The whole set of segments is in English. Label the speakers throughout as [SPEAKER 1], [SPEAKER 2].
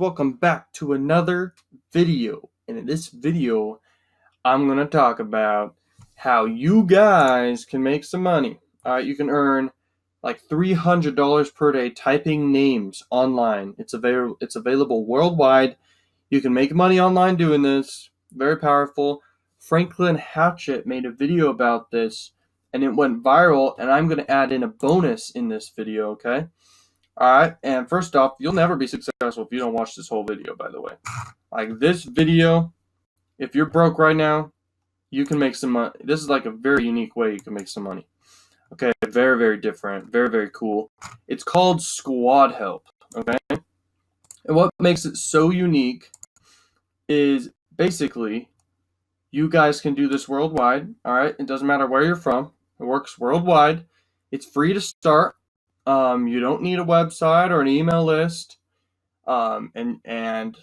[SPEAKER 1] welcome back to another video. And in this video, I'm going to talk about how you guys can make some money. You can earn like $300 per day typing names online. It's available worldwide. You can make money online doing this. Very powerful. Franklin Hatchett made a video about this and it went viral, and I'm going to add in a bonus in this video, okay? Alright, and first off, you'll never be successful if you don't watch this whole video, by the way. Like this video, if you're broke right now, you can make some money. This is like a very unique way you can make some money. Okay, very, very different, very, very cool. It's called Squad Help, okay? And what makes it so unique is basically you guys can do this worldwide, alright? It doesn't matter where you're from. It works worldwide. It's free to start. You don't need a website or an email list. And I'm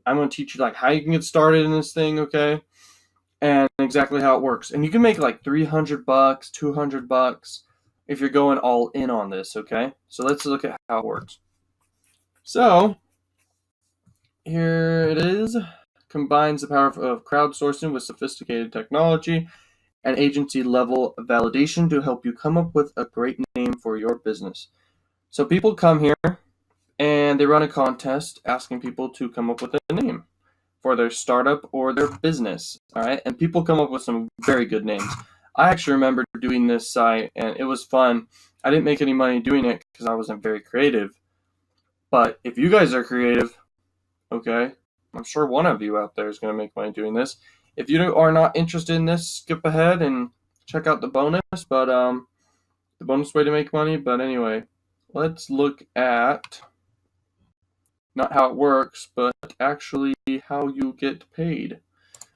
[SPEAKER 1] going to teach you like how you can get started in this thing, okay? And exactly how it works. And you can make like $300, $200 if you're going all in on this, okay? So let's look at how it works. So here it is. Combines the power of crowdsourcing with sophisticated technology and agency level validation to help you come up with a great name for your business. So people come here and they run a contest asking people to come up with a name for their startup or their business. All right, and people come up with some very good names. I actually remember doing this site and it was fun. I didn't make any money doing it because I wasn't very creative. But if you guys are creative, okay, I'm sure one of you out there is going to make money doing this. If you are not interested in this, skip ahead and check out the bonus. But the bonus way to make money. But anyway, let's look at not how it works, but actually how you get paid.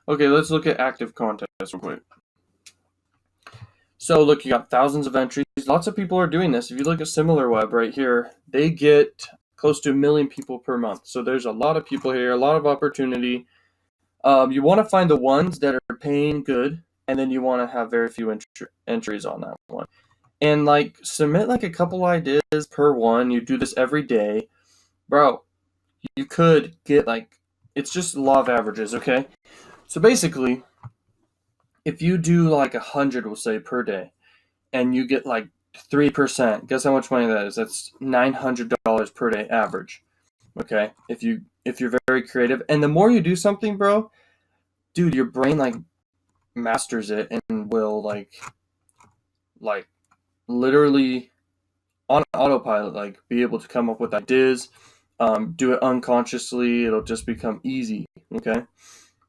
[SPEAKER 1] Okay, let's look at active contests real quick. So look, you got thousands of entries. Lots of people are doing this. If you look at SimilarWeb right here, they get close to 1 million people per month. So there's a lot of people here, a lot of opportunity. You want to find the ones that are paying good, and then you want to have very few entries on that one. And like submit like a couple ideas per one. You do this every day. Bro, you could get like, it's just the law of averages, okay? So basically, if you do like 100, we'll say, per day, and you get like 3%, guess how much money that is? That's $900 per day average, okay? If you're very creative, and the more you do something, bro, dude, your brain like masters it and will like literally on autopilot, like be able to come up with ideas. Do it unconsciously. It'll just become easy. Okay.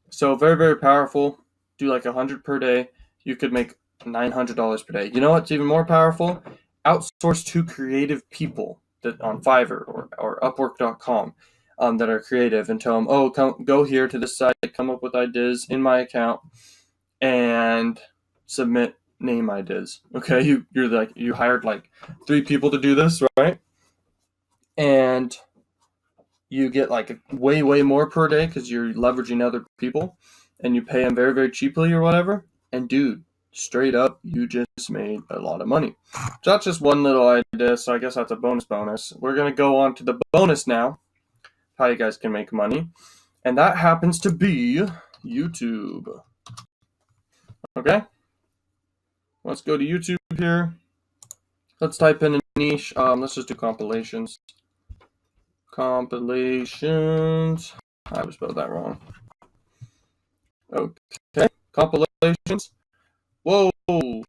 [SPEAKER 1] So very, very powerful. Do like 100 per day. You could make $900 per day. You know what's even more powerful? Outsource to creative people that on Fiverr or Upwork.com that are creative, and tell them, oh, go here to this site, come up with ideas in my account, and submit name ideas. Okay. You hired like 3 people to do this, right? And you get like way, way more per day because you're leveraging other people, and you pay them very, very cheaply or whatever. And dude, straight up, you just made a lot of money. So that's just one little idea. So I guess that's a bonus. We're going to go on to the bonus now, how you guys can make money. And that happens to be YouTube. Okay. Let's go to YouTube here. Let's type in a niche. Let's just do compilations. Compilations. I spelled that wrong. Okay. Compilations. Whoa. Oops,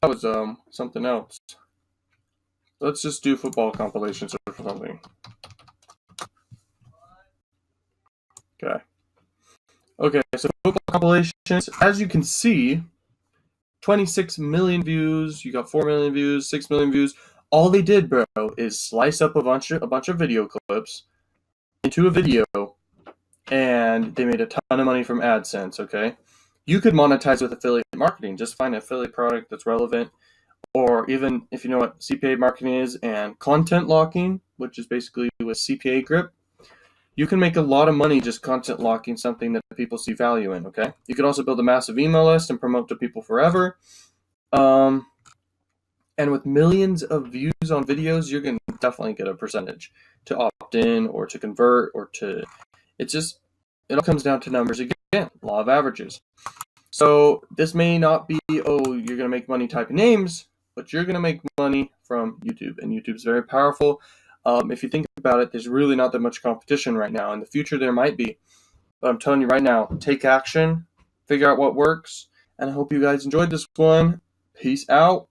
[SPEAKER 1] that was something else. Let's just do football compilations or something. Okay, so football compilations, as you can see, 26 million views. You got 4 million views, 6 million views. All they did, bro, is slice up a bunch of video clips into a video, and they made a ton of money from AdSense, okay? You could monetize with affiliate marketing. Just find an affiliate product that's relevant, or even if you know what CPA marketing is, and content locking, which is basically with CPA grip. You can make a lot of money just content locking something that people see value in, okay? You could also build a massive email list and promote to people forever. And with millions of views on videos, you're going to definitely get a percentage to opt in or to convert or to. It's just, it all comes down to numbers again, law of averages. So this may not be, oh, you're going to make money typing names, but you're going to make money from YouTube. And YouTube's very powerful. If you think about it, there's really not that much competition right now. In the future, there might be. But I'm telling you right now, take action, figure out what works. And I hope you guys enjoyed this one. Peace out.